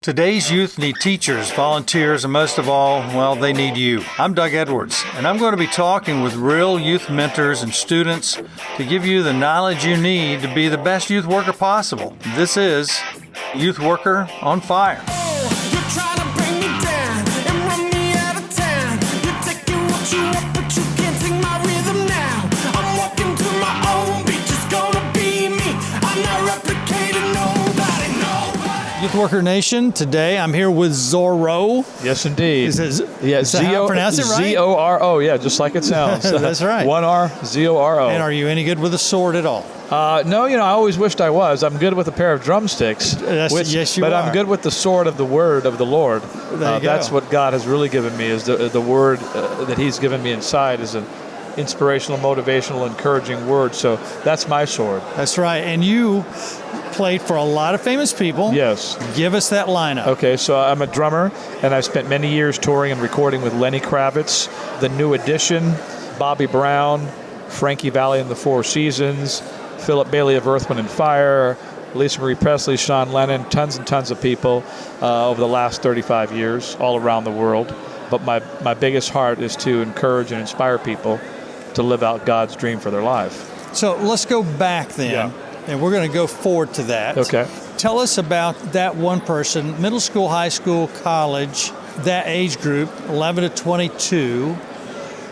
Today's youth need teachers, volunteers, and most of all, well, they need you. I'm Doug Edwards, and I'm going to be talking with real youth mentors and students to give you the knowledge you need to be the best youth worker possible. This is Youth Worker on Fire. Youth Worker Nation, today I'm here with Zoro. Yes, indeed. Is that how I pronounce it right? Z-O-R-O, yeah, just like it sounds. That's right. One R, Z-O-R-O. And are you any good with a sword at all? No, I always wished I was. I'm good with a pair of drumsticks. Yes, you but are. I'm good with the sword of the word of the Lord. That's what God has really given me, is the word that he's given me inside is an inspirational, motivational, encouraging word. So that's my sword. That's right. And you played for a lot of famous people. Yes. Give us that lineup. Okay, so I'm a drummer, and I've spent many years touring and recording with Lenny Kravitz, The New Edition, Bobby Brown, Frankie Valli and the Four Seasons, Philip Bailey of Earth, Wind & Fire, Lisa Marie Presley, Sean Lennon, tons and tons of people over the last 35 years all around the world. But my biggest heart is to encourage and inspire people to live out God's dream for their life. So let's go back then, and we're going to go forward to that. Okay. Tell us about that one person, middle school, high school, college, that age group, 11 to 22.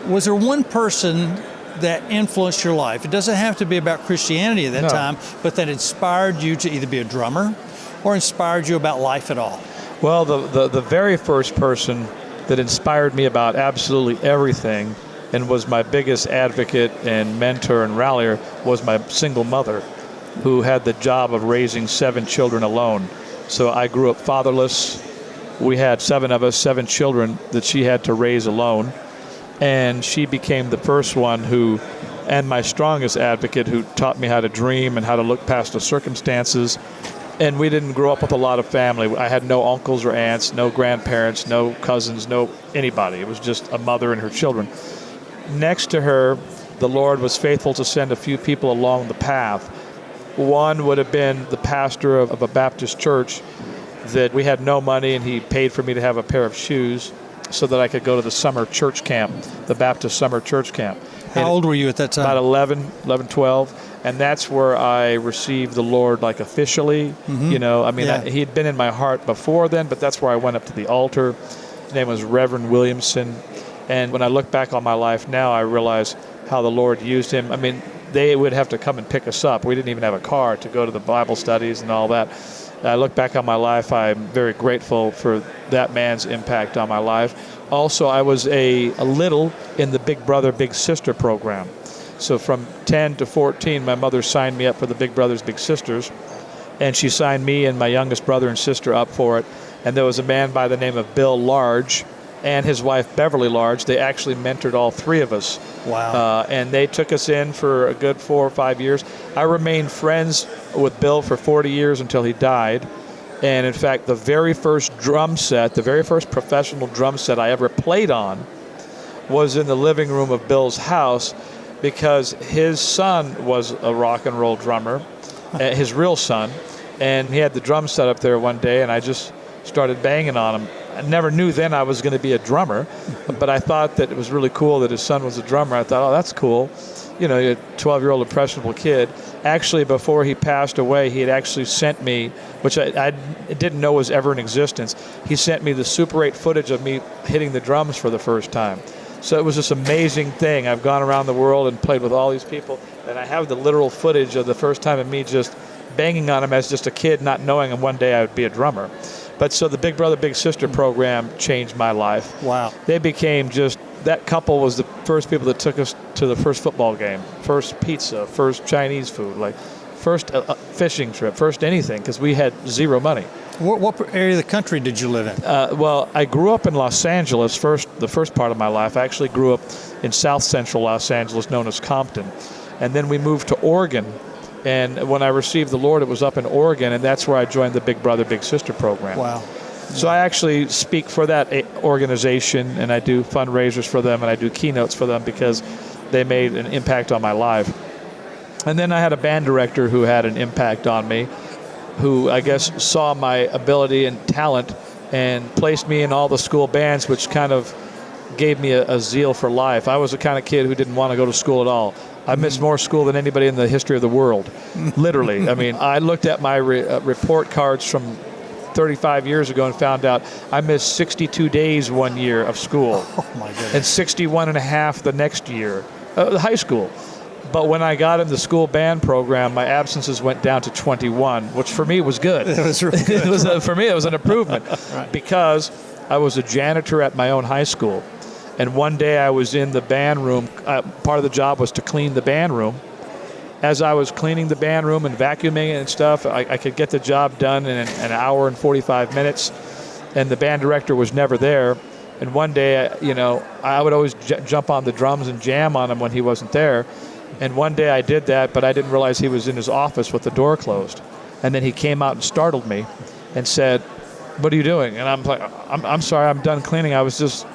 Was there one person that influenced your life? It doesn't have to be about Christianity at that time, but that inspired you to either be a drummer or inspired you about life at all? Well, the very first person that inspired me about absolutely everything and was my biggest advocate and mentor and rallier was my single mother, who had the job of raising 7 children alone. So I grew up fatherless. We had 7 of us, 7 children that she had to raise alone. And she became the first one and my strongest advocate, who taught me how to dream and how to look past the circumstances. And we didn't grow up with a lot of family. I had no uncles or aunts, no grandparents, no cousins, no anybody. It was just a mother and her children. Next to her, the Lord was faithful to send a few people along the path. One would have been the pastor of a Baptist church that we had no money, and he paid for me to have a pair of shoes so that I could go to the summer church camp, the Baptist summer church camp. How old were you at that time? About 11, 12. And that's where I received the Lord, like, officially. Mm-hmm. He'd been in my heart before then, but that's where I went up to the altar. His name was Reverend Williamson. And when I look back on my life now, I realize how the Lord used him. I mean, they would have to come and pick us up. We didn't even have a car to go to the Bible studies and all that. I look back on my life, I'm very grateful for that man's impact on my life. Also, I was a little in the Big Brother, Big Sister program. So from 10 to 14, my mother signed me up for the Big Brothers, Big Sisters, and she signed me and my youngest brother and sister up for it. And there was a man by the name of Bill Large and his wife Beverly Large. They actually mentored all 3 of us. Wow. And they took us in for a good 4 or 5 years. I remained friends with Bill for 40 years until he died. And in fact, the very first drum set, the very first professional drum set I ever played on was in the living room of Bill's house, because his son was a rock and roll drummer, his real son, and he had the drum set up there one day, and I just started banging on him. I never knew then I was going to be a drummer, but I thought that it was really cool that his son was a drummer. I thought, oh, that's cool. A 12-year-old impressionable kid. Actually, before he passed away, he had actually sent me, which I didn't know was ever in existence, he sent me the Super 8 footage of me hitting the drums for the first time. So it was this amazing thing. I've gone around the world and played with all these people, and I have the literal footage of the first time of me just banging on them as just a kid, not knowing and one day I would be a drummer. But so the Big Brother, Big Sister program changed my life. Wow. They became that couple was the first people that took us to the first football game, first pizza, first Chinese food, like first fishing trip, first anything, because we had zero money. What area of the country did you live in? Well, I grew up in Los Angeles the first part of my life. I actually grew up in South Central Los Angeles, known as Compton. And then we moved to Oregon. And when I received the Lord, it was up in Oregon, and that's where I joined the Big Brother, Big Sister program. Wow. So I actually speak for that organization, and I do fundraisers for them, and I do keynotes for them because they made an impact on my life. And then I had a band director who had an impact on me. who I guess saw my ability and talent and placed me in all the school bands, which kind of gave me a zeal for life. I was the kind of kid who didn't want to go to school at all. I missed more school than anybody in the history of the world, literally. I mean, I looked at my report cards from 35 years ago and found out I missed 62 days one year of school. Oh my goodness. And 61 and a half the next year, high school. But when I got in the school band program, my absences went down to 21, which for me was good. It was really good. For me, it was an improvement Right. because I was a janitor at my own high school. And one day I was in the band room. Part of the job was to clean the band room. As I was cleaning the band room and vacuuming it and stuff, I could get the job done in an hour and 45 minutes. And the band director was never there. And one day, I would always jump on the drums and jam on him when he wasn't there. And one day I did that, but I didn't realize he was in his office with the door closed. And then he came out and startled me and said, "What are you doing?" And I'm like, I'm sorry, I'm done cleaning. I was just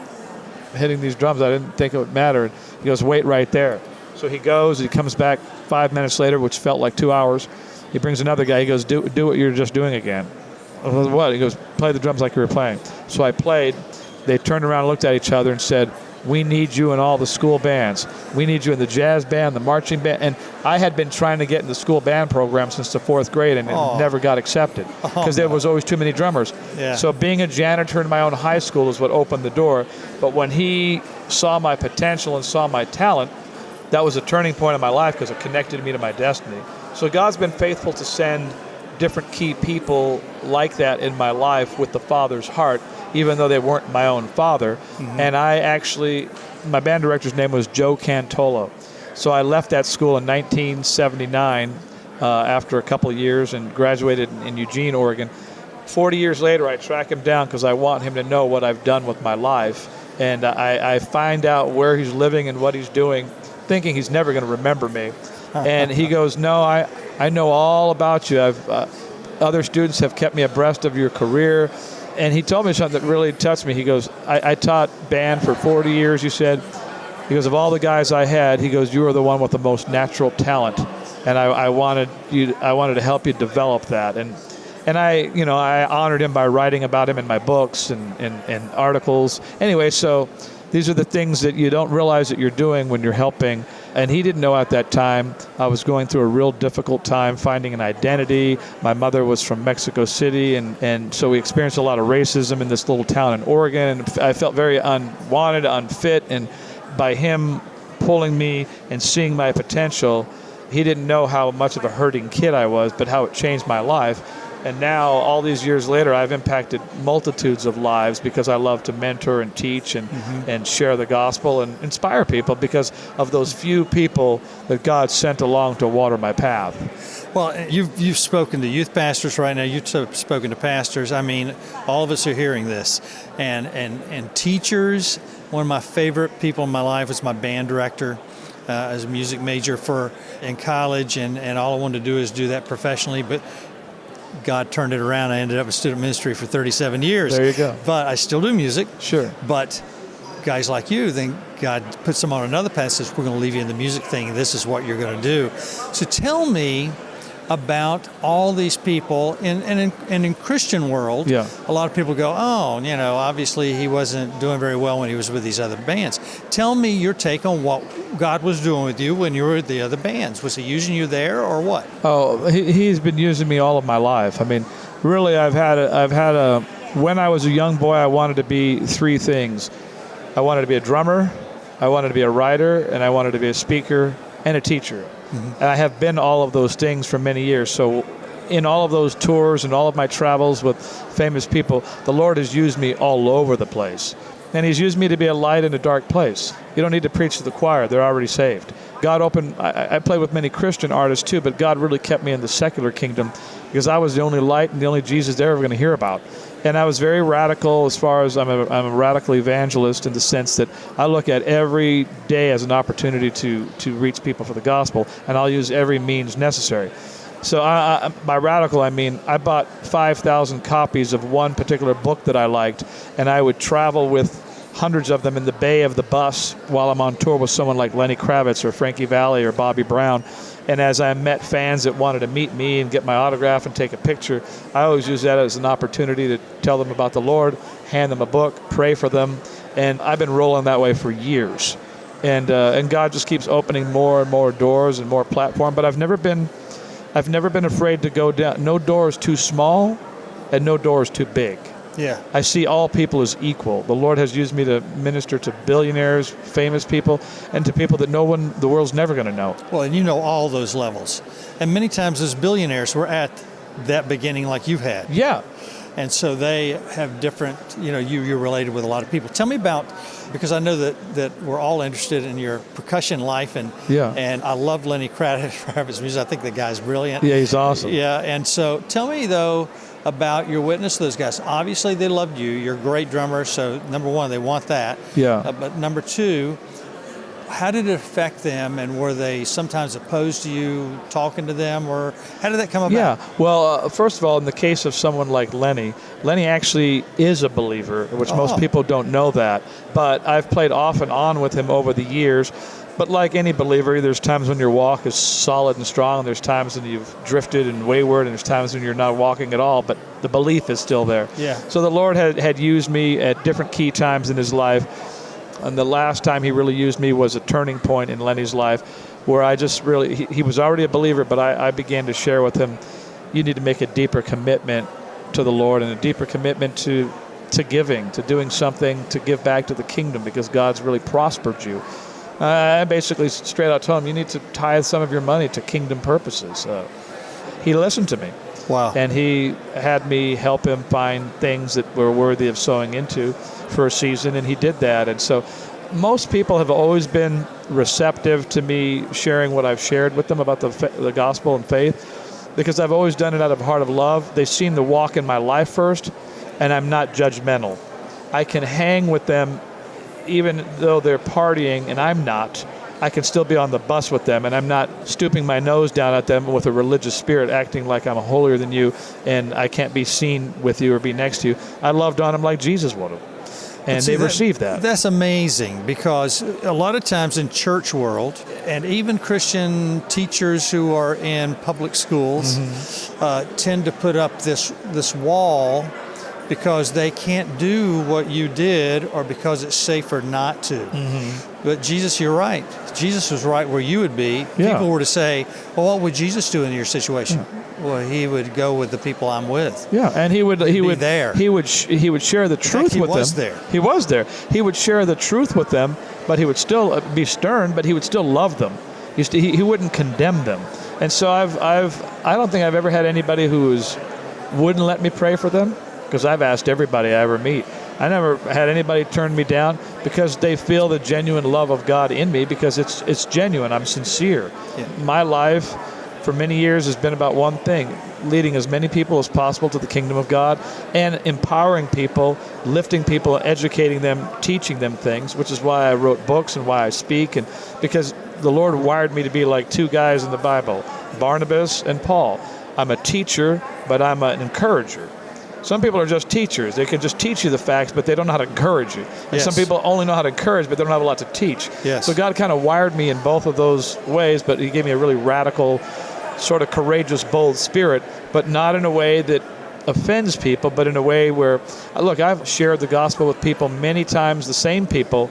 hitting these drums. I didn't think it would matter. And he goes, "Wait right there." So he goes, he comes back 5 minutes later, which felt like 2 hours. He brings another guy. He goes, do what you're just doing again. I goes, "What?" He goes, "Play the drums like you were playing." So I played. They turned around and looked at each other and said, "We need you in all the school bands. We need you in the jazz band, the marching band." And I had been trying to get in the school band program since the 4th grade and it never got accepted because there was always too many drummers. Yeah. So being a janitor in my own high school is what opened the door. But when he saw my potential and saw my talent, that was a turning point in my life because it connected me to my destiny. So God's been faithful to send different key people like that in my life with the Father's heart, even though they weren't my own father. And my band director's name was Joe Cantolo. So I left that school in 1979 after a couple of years and graduated in Eugene, Oregon. 40 years later, I track him down because I want him to know what I've done with my life. And I find out where he's living and what he's doing, thinking he's never going to remember me. And he goes, "No, I know all about you. Other students have kept me abreast of your career." And he told me something that really touched me. He goes, I taught band for 40 years, you said. He goes, "Of all the guys I had," he goes, "you were the one with the most natural talent. And I wanted to help you develop that." And I honored him by writing about him in my books and articles. Anyway, so these are the things that you don't realize that you're doing when you're helping. And he didn't know at that time I was going through a real difficult time finding an identity. My mother was from Mexico City, and so we experienced a lot of racism in this little town in Oregon. And I felt very unwanted, unfit, and by him pulling me and seeing my potential, he didn't know how much of a hurting kid I was, but how it changed my life. And now, all these years later, I've impacted multitudes of lives because I love to mentor and teach and share the gospel and inspire people because of those few people that God sent along to water my path. Well, you've spoken to youth pastors right now. You've spoken to pastors. I mean, all of us are hearing this. And teachers. One of my favorite people in my life was my band director. As a music major in college, and all I wanted to do is do that professionally. But God turned it around. I ended up in student ministry for 37 years. There you go. But I still do music. Sure. But guys like you, then God puts them on another path, says, "We're going to leave you in the music thing, and this is what you're going to do." So tell me about all these people in Christian world. Yeah. A lot of people go, "Oh, obviously he wasn't doing very well when he was with these other bands." Tell me your take on what God was doing with you when you were with the other bands. Was he using you there or what? Oh, he's been using me all of my life. I mean, really, when I was a young boy, I wanted to be 3 things. I wanted to be a drummer, I wanted to be a writer, and I wanted to be a speaker and a teacher. And I have been all of those things for many years. So in all of those tours and all of my travels with famous people, the Lord has used me all over the place. And he's used me to be a light in a dark place. You don't need to preach to the choir. They're already saved. I play with many Christian artists too, but God really kept me in the secular kingdom because I was the only light and the only Jesus they're ever going to hear about. And I was very radical as far as I'm a radical evangelist in the sense that I look at every day as an opportunity to reach people for the gospel, and I'll use every means necessary. So by radical, I mean I bought 5,000 copies of one particular book that I liked, and I would travel with hundreds of them in the bay of the bus while I'm on tour with someone like Lenny Kravitz or Frankie Valli or Bobby Brown. And as I met fans that wanted to meet me and get my autograph and take a picture, I always use that as an opportunity to tell them about the Lord, hand them a book, pray for them. And I've been rolling that way for years. And God just keeps opening more and more doors and more platform. But I've never been afraid to go down. No door is too small and no door is too big. Yeah. I see all people as equal. The Lord has used me to minister to billionaires, famous people, and to people that the world's never going to know. Well, and you know all those levels. And many times those billionaires were at that beginning like you've had. Yeah. And so they have different, you're related with a lot of people. Tell me about, because I know that we're all interested in your percussion life, and I love Lenny Kravitz's music. I think the guy's brilliant. Yeah, he's awesome. Yeah, and so tell me, though, about your witness to those guys. Obviously, they loved you. You're a great drummer, so number one, they want that. Yeah. But number two, how did it affect them, and were they sometimes opposed to you talking to them, or how did that come about? Yeah, well, first of all, in the case of someone like Lenny actually is a believer, which most people don't know that. But I've played off and on with him over the years. But like any believer, there's times when your walk is solid and strong, and there's times when you've drifted and wayward, and there's times when you're not walking at all, but the belief is still there. Yeah. So the Lord had used me at different key times in his life. And the last time he really used me was a turning point in Lenny's life, where I just really, he was already a believer, but I began to share with him, you need to make a deeper commitment to the Lord and a deeper commitment to giving, to doing something to give back to the kingdom, because God's really prospered you. I basically straight out told him, you need to tithe some of your money to kingdom purposes. He listened to me. Wow. And he had me help him find things that were worthy of sowing into for a season, and he did that. And so most people have always been receptive to me sharing what I've shared with them about the gospel and faith, because I've always done it out of a heart of love. They've seen the walk in my life first, and I'm not judgmental. I can hang with them even though they're partying and I'm not. I can still be on the bus with them, and I'm not stooping my nose down at them with a religious spirit, acting like I'm holier than you and I can't be seen with you or be next to you. I loved on them like Jesus would have. And they received that. That's amazing, because a lot of times in church world, and even Christian teachers who are in public schools tend to put up this wall because they can't do what you did, or because it's safer not to. But Jesus, you're right. Jesus was right where you would be. Yeah. People were to say, well, what would Jesus do in your situation? Well, he would go with the people I'm with. Yeah, and he would there. He would share the truth with them. He was there. He was there. He would share the truth with them, but he would still be stern, but he would still love them. He wouldn't condemn them. And so I don't think I've ever had anybody who wouldn't let me pray for them, because I've asked everybody I ever meet. I never had anybody turn me down, because they feel the genuine love of God in me, because it's genuine. I'm sincere. Yeah. My life for many years has been about one thing: leading as many people as possible to the kingdom of God, and empowering people, lifting people, educating them, teaching them things, which is why I wrote books and why I speak, and because the Lord wired me to be like two guys in the Bible, Barnabas and Paul. I'm a teacher, but I'm an encourager. Some people are just teachers. They can just teach you the facts, but they don't know how to encourage you. And Yes. some people only know how to encourage, but they don't have a lot to teach. Yes. So God kind of wired me in both of those ways, but he gave me a really radical, sort of courageous, bold spirit, but not in a way that offends people, but in a way where, look, I've shared the gospel with people many times, the same people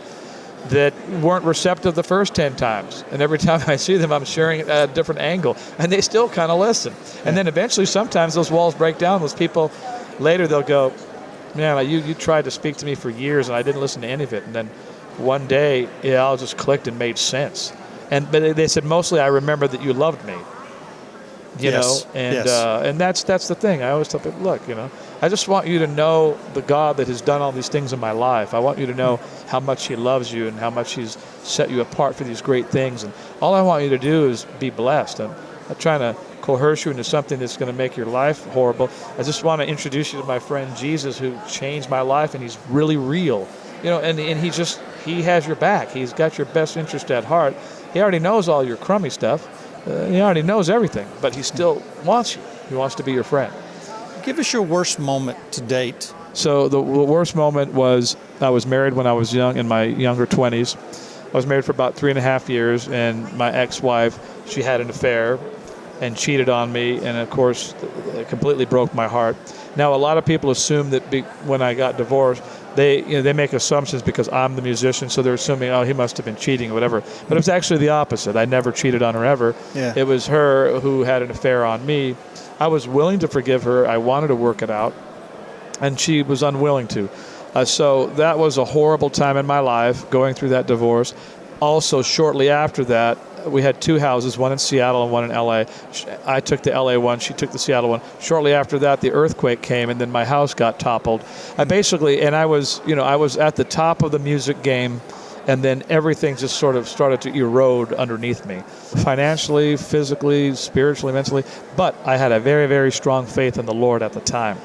that weren't receptive the first 10 times. And every time I see them, I'm sharing it at a different angle. And they still kind of listen. And then eventually, sometimes those walls break down. Those people, later they'll go, man, you tried to speak to me for years and I didn't listen to any of it. And then one day, it all just clicked and made sense. But they said, mostly I remember that you loved me. You Yes. know, and Yes. and that's the thing. I always tell people, look, I just want you to know the God that has done all these things in my life. I want you to know how much he loves you and how much he's set you apart for these great things. And all I want you to do is be blessed. I'm not trying to coerce you into something that's going to make your life horrible. I just want to introduce you to my friend Jesus, who changed my life, and he's really real. And he has your back. He's got your best interest at heart. He already knows all your crummy stuff. He already knows everything, but he still wants you. He wants to be your friend. Give us your worst moment to date So the worst moment was I was married when I was young, in my younger 20s. I was married for about 3.5 years, and my ex-wife, she had an affair and cheated on me, and of course, it completely broke my heart. Now, a lot of people assume that when I got divorced, they make assumptions because I'm the musician, so they're assuming, oh, he must have been cheating or whatever. But it was actually the opposite. I never cheated on her ever. Yeah. It was her who had an affair on me. I was willing to forgive her. I wanted to work it out, and she was unwilling to. So that was a horrible time in my life, going through that divorce. Also, shortly after that, we had 2 houses, one in Seattle and one in L.A. I took the L.A. one, she took the Seattle one. Shortly after that, the earthquake came, and then my house got toppled. I was at the top of the music game, and then everything just sort of started to erode underneath me, financially, physically, spiritually, mentally. But I had a very, very strong faith in the Lord at the time.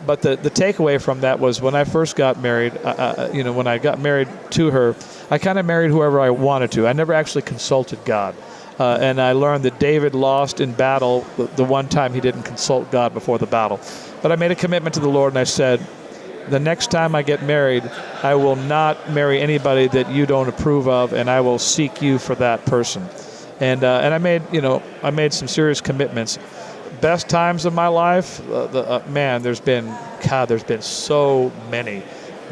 But the takeaway from that was when I first got married, when I got married to her, I kind of married whoever I wanted to. I never actually consulted God. And I learned that David lost in battle the one time he didn't consult God before the battle. But I made a commitment to the Lord, and I said, the next time I get married, I will not marry anybody that you don't approve of, and I will seek you for that person. And I made some serious commitments. Best times of my life, there's been so many.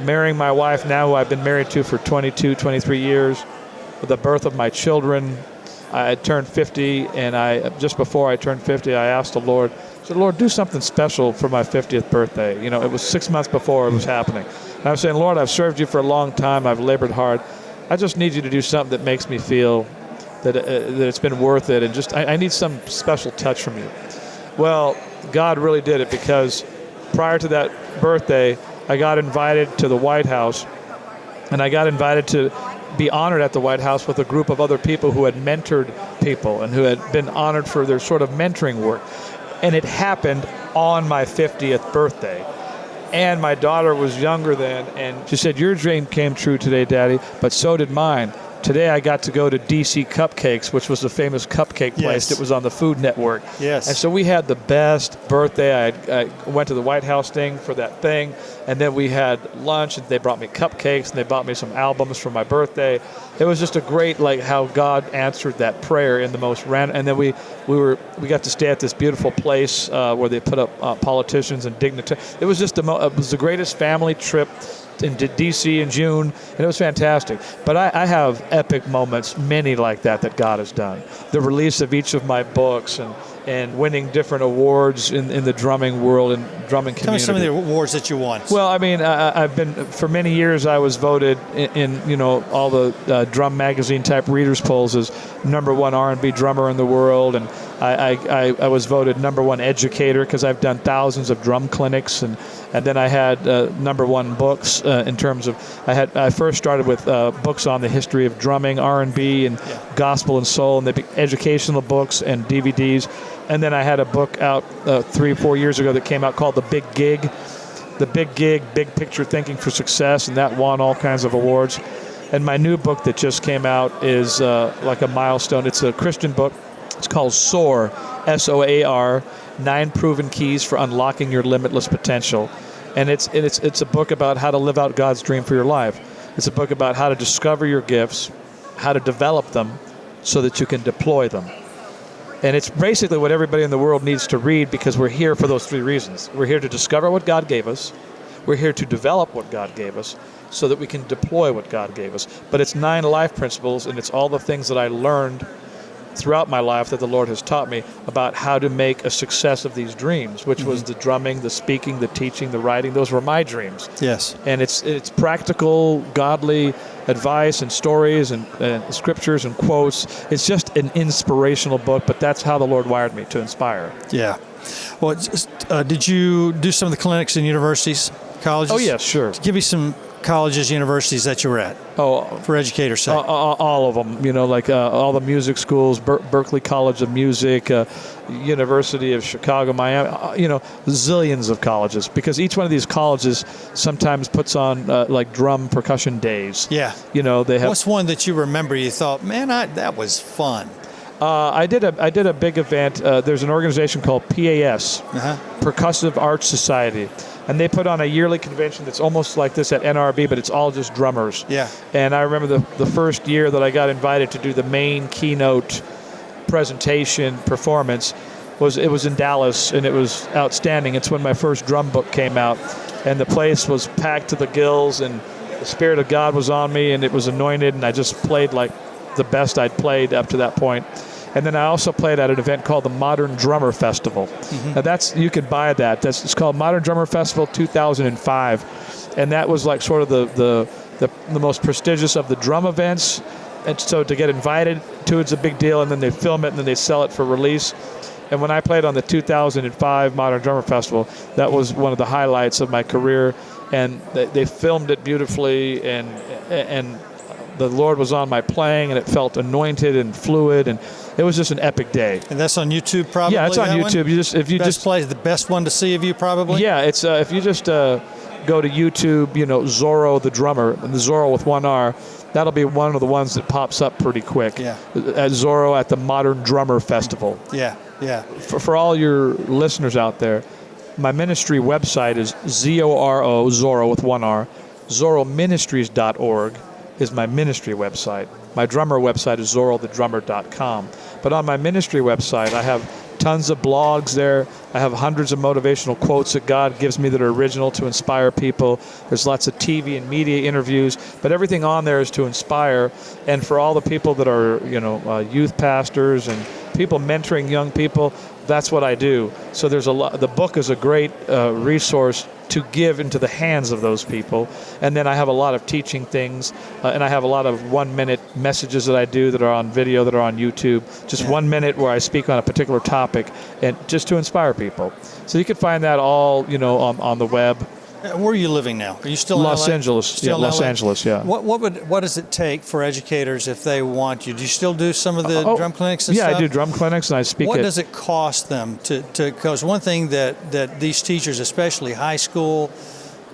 Marrying my wife now, who I've been married to for 22, 23 years, the birth of my children. I turned 50, and just before I turned 50, I asked the Lord, I said, Lord, do something special for my 50th birthday. It was 6 months before it was happening. And I was saying, Lord, I've served you for a long time. I've labored hard. I just need you to do something that makes me feel that it's been worth it, and just I need some special touch from you. Well, God really did it, because prior to that birthday, I got invited to the White House, and I got invited to be honored at the White House with a group of other people who had mentored people and who had been honored for their sort of mentoring work. And it happened on my 50th birthday. And my daughter was younger then, and she said, your dream came true today, Daddy, but so did mine. Today I got to go to DC Cupcakes, which was the famous cupcake place that was on the Food Network. Yes. And so we had the best birthday. I went to the White House thing for that thing, and then we had lunch, and they brought me cupcakes, and they bought me some albums for my birthday. It was just a great, how God answered that prayer in the most random. And then we got to stay at this beautiful place where they put up politicians and dignitaries. It was just it was the greatest family trip into D.C. in June, and it was fantastic. But I have epic moments, many like that God has done. The release of each of my books and winning different awards in the drumming world and drumming community. Tell me some of the awards that you won. Well, I've been, for many years, I was voted in all the drum magazine type readers polls as #1 R&B drummer in the world, and I was voted #1 educator because I've done thousands of drum clinics, and then I had #1 books in terms of I first started with books on the history of drumming, R&B, and gospel and soul, and the educational books and DVDs. And then I had a book out 3 or 4 years ago that came out called The Big Gig. The Big Gig, Big Picture Thinking for Success, and that won all kinds of awards. And my new book that just came out is like a milestone. It's a Christian book. It's called SOAR, SOAR, 9 Proven Keys for Unlocking Your Limitless Potential. And it's a book about how to live out God's dream for your life. It's a book about how to discover your gifts, how to develop them so that you can deploy them. And it's basically what everybody in the world needs to read, because we're here for those 3 reasons. We're here to discover what God gave us. We're here to develop what God gave us so that we can deploy what God gave us. But it's 9 life principles, and it's all the things that I learned throughout my life that the Lord has taught me about how to make a success of these dreams, which was the drumming, the speaking, the teaching, the writing. Those were my dreams. Yes. And it's practical, godly advice and stories and scriptures and quotes. It's just an inspirational book, but that's how the Lord wired me, to inspire. Yeah. Well, did you do some of the clinics in universities, colleges? Oh, yeah, sure. Give me some colleges, universities that you were at. Oh, for educators' sake. All of them, all the music schools, Berklee College of Music, University of Chicago, Miami, zillions of colleges, because each one of these colleges sometimes puts on like drum percussion days. Yeah. They have. What's one that you remember you thought, man, that was fun? I did a big event. There's an organization called PAS, Percussive Arts Society, and they put on a yearly convention that's almost like this at NRB, but it's all just drummers. Yeah. And I remember the first year that I got invited to do the main keynote presentation performance was in Dallas, and it was outstanding. It's when my first drum book came out, and the place was packed to the gills, and the Spirit of God was on me, and it was anointed, and I just played like the best I'd played up to that point. And then I also played at an event called the Modern Drummer Festival. Now you could buy that. It's called Modern Drummer Festival 2005, and that was like sort of the most prestigious of the drum events. And so to get invited to it's a big deal, and then they film it and then they sell it for release. And when I played on the 2005 Modern Drummer Festival, that was one of the highlights of my career. And they filmed it beautifully, and the Lord was on my playing, and it felt anointed and fluid, and it was just an epic day. And that's on YouTube, probably. Yeah, it's on YouTube. The best one to see of you, probably. Yeah, it's if you just go to YouTube, Zoro the drummer, and the Zoro with one R. That'll be one of the ones that pops up pretty quick. Yeah. At Zoro at the Modern Drummer Festival. Yeah, yeah. For all your listeners out there, my ministry website is Zoro, Zoro with one R. ZoroMinistries.org is my ministry website. My drummer website is ZoroTheDrummer.com. But on my ministry website, I have tons of blogs there. I have hundreds of motivational quotes that God gives me that are original to inspire people. There's lots of TV and media interviews, but everything on there is to inspire. And for all the people that are, youth pastors and people mentoring young people, that's what I do. So there's a lot. The book is a great resource to give into the hands of those people. And then I have a lot of teaching things, and I have a lot of 1-minute messages that I do that are on video, that are on YouTube. Just 1 minute where I speak on a particular topic, and just to inspire people. So you can find that all, on the web. Where are you living now? Are you still in Los LA? Angeles? Still in Los LA? Angeles, yeah. What does it take for educators if they want you? Do you still do some of the drum clinics and stuff? Yeah, I do drum clinics, and I speak. What does it cost them to? Because one thing that these teachers, especially high school,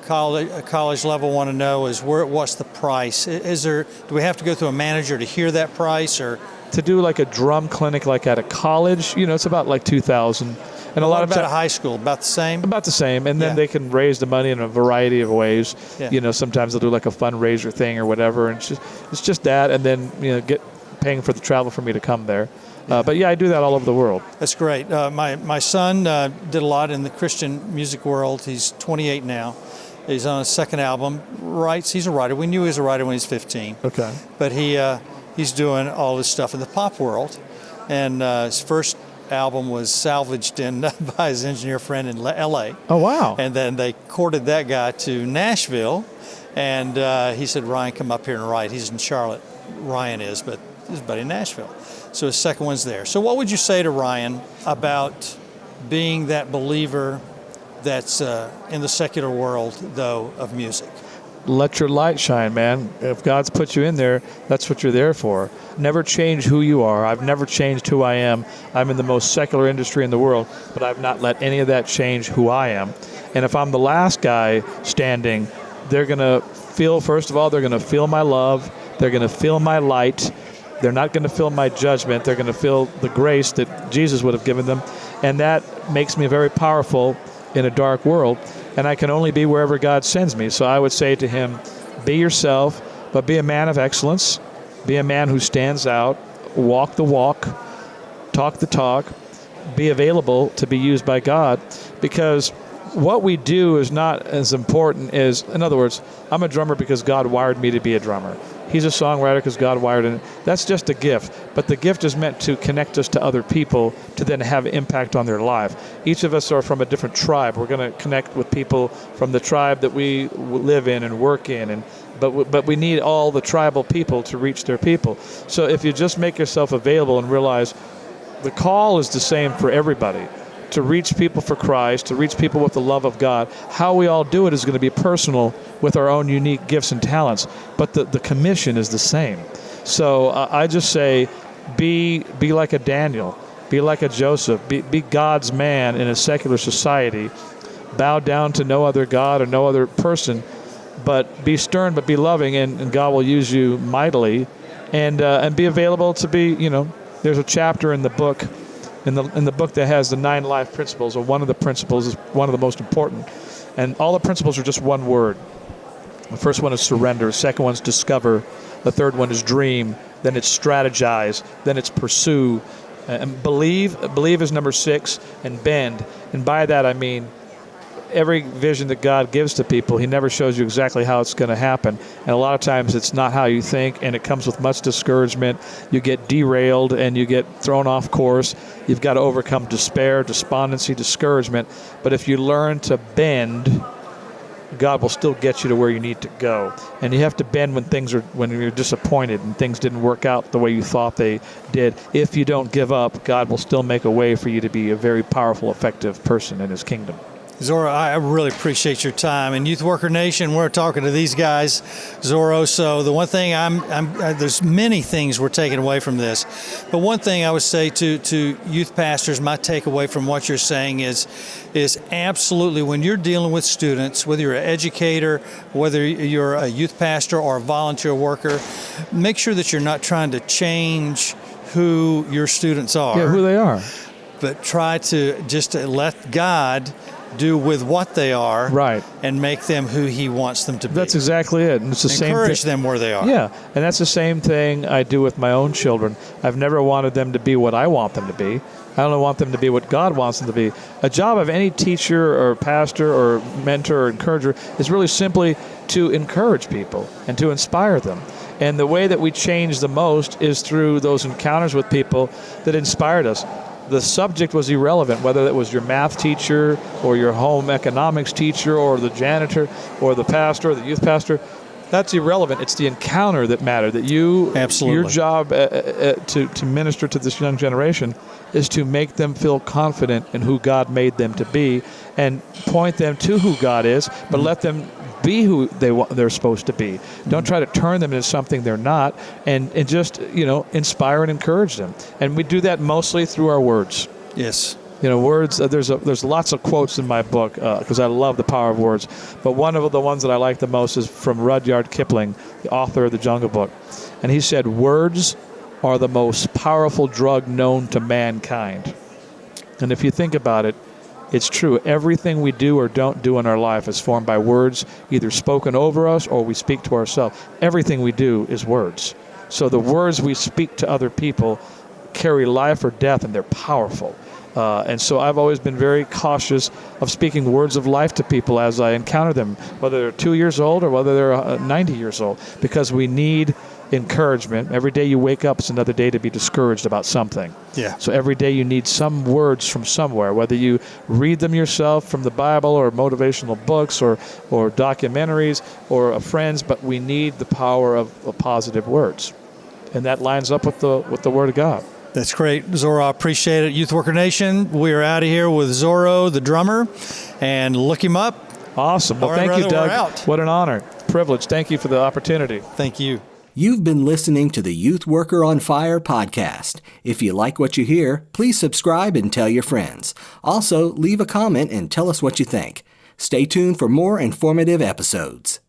college level, want to know is what's the price? Do we have to go through a manager to hear that price, or to do like a drum clinic like at a college? It's about like $2,000. And a lot of about a high school, about the same? About the same, and then they can raise the money in a variety of ways. Yeah. Sometimes they'll do like a fundraiser thing or whatever, and it's just that, and then paying for the travel for me to come there. But I do that all over the world. That's great. My son did a lot in the Christian music world. He's 28 now. He's on his second album. He's a writer. We knew he was a writer when he was 15. Okay. But he's doing all this stuff in the pop world, and his first album was salvaged by his engineer friend in L.A. Oh, wow. And then they courted that guy to Nashville, and he said, Ryan, come up here and write. He's in Charlotte. Ryan is, but his buddy in Nashville. So his second one's there. So what would you say to Ryan about being that believer that's in the secular world, though, of music? Let your light shine, man. If God's put you in there, that's what you're there for. Never change who you are. I've never changed who I am. I'm in the most secular industry in the world, but I've not let any of that change who I am. And if I'm the last guy standing, they're going to feel, first of all, they're going to feel my love. They're going to feel my light. They're not going to feel my judgment. They're going to feel the grace that Jesus would have given them. And that makes me very powerful in a dark world. And I can only be wherever God sends me. So I would say to him, be yourself, but be a man of excellence. Be a man who stands out, walk the walk, talk the talk, be available to be used by God. Because what we do is not as important as, in other words, I'm a drummer because God wired me to be a drummer. He's a songwriter because God wired him. That's just a gift. But the gift is meant to connect us to other people to then have impact on their life. Each of us are from a different tribe. We're going to connect with people from the tribe that we live in and work in. But we need all the tribal people to reach their people. So if you just make yourself available and realize the call is the same for everybody, to reach people for Christ, to reach people with the love of God. How we all do it is going to be personal with our own unique gifts and talents, but the commission is the same. So I just say, be like a Daniel, be like a Joseph, be God's man in a secular society. Bow down to no other God or no other person, but be stern, but be loving, and God will use you mightily, and be available to be, There's a chapter in the book, in the book that has the 9 life principles, or one of the principles is one of the most important. And all the principles are just one word. The first one is surrender. The second one is discover. The third one is dream. Then it's strategize. Then it's pursue. And believe. Believe is number 6. And bend. And by that I mean every vision that God gives to people, he never shows you exactly how it's going to happen. And a lot of times it's not how you think, and it comes with much discouragement. You get derailed and you get thrown off course. You've got to overcome despair, despondency, discouragement. But if you learn to bend, God will still get you to where you need to go. And you have to bend when you're disappointed and things didn't work out the way you thought they did. If you don't give up, God will still make a way for you to be a very powerful, effective person in his kingdom. Zoro, I really appreciate your time. And Youth Worker Nation, we're talking to these guys, Zoro. So the one thing there's many things we're taking away from this, but one thing I would say to youth pastors, my takeaway from what you're saying is absolutely when you're dealing with students, whether you're an educator, whether you're a youth pastor or a volunteer worker, make sure that you're not trying to change who your students are. Yeah, who they are. But try to just let God do with what they are, right, and make them who he wants them to be. That's exactly it. And it's the same thing. Encourage them where they are. Yeah, and that's the same thing I do with my own children. I've never wanted them to be what I want them to be. I only want them to be what God wants them to be. A job of any teacher or pastor or mentor or encourager is really simply to encourage people and to inspire them. And the way that we change the most is through those encounters with people that inspired us. The subject was irrelevant, whether that was your math teacher or your home economics teacher or the janitor or the pastor or the youth pastor. That's irrelevant. It's the encounter that mattered. That your job to minister to this young generation is to make them feel confident in who God made them to be and point them to who God is, but let them be who they're supposed to be. Don't try to turn them into something they're not, and just inspire and encourage them. And we do that mostly through our words. Yes. Words. There's lots of quotes in my book because I love the power of words. But one of the ones that I like the most is from Rudyard Kipling, the author of The Jungle Book, and he said, "Words are the most powerful drug known to mankind." And if you think about it, it's true. Everything we do or don't do in our life is formed by words, either spoken over us or we speak to ourselves. Everything we do is words. So the words we speak to other people carry life or death, and they're powerful. And so I've always been very cautious of speaking words of life to people as I encounter them, whether they're 2 years old or whether they're 90 years old, because we need encouragement. Every day you wake up, it's another day to be discouraged about something. Yeah. So every day you need some words from somewhere, whether you read them yourself from the Bible or motivational books or documentaries or friends, but we need the power of positive words. And that lines up with the Word of God. That's great, Zoro. I appreciate it. Youth Worker Nation, we are out of here with Zoro, the drummer, and look him up. Awesome. Well, thank you, Doug. What an honor. Privilege. Thank you for the opportunity. Thank you. You've been listening to the Youth Worker on Fire podcast. If you like what you hear, please subscribe and tell your friends. Also, leave a comment and tell us what you think. Stay tuned for more informative episodes.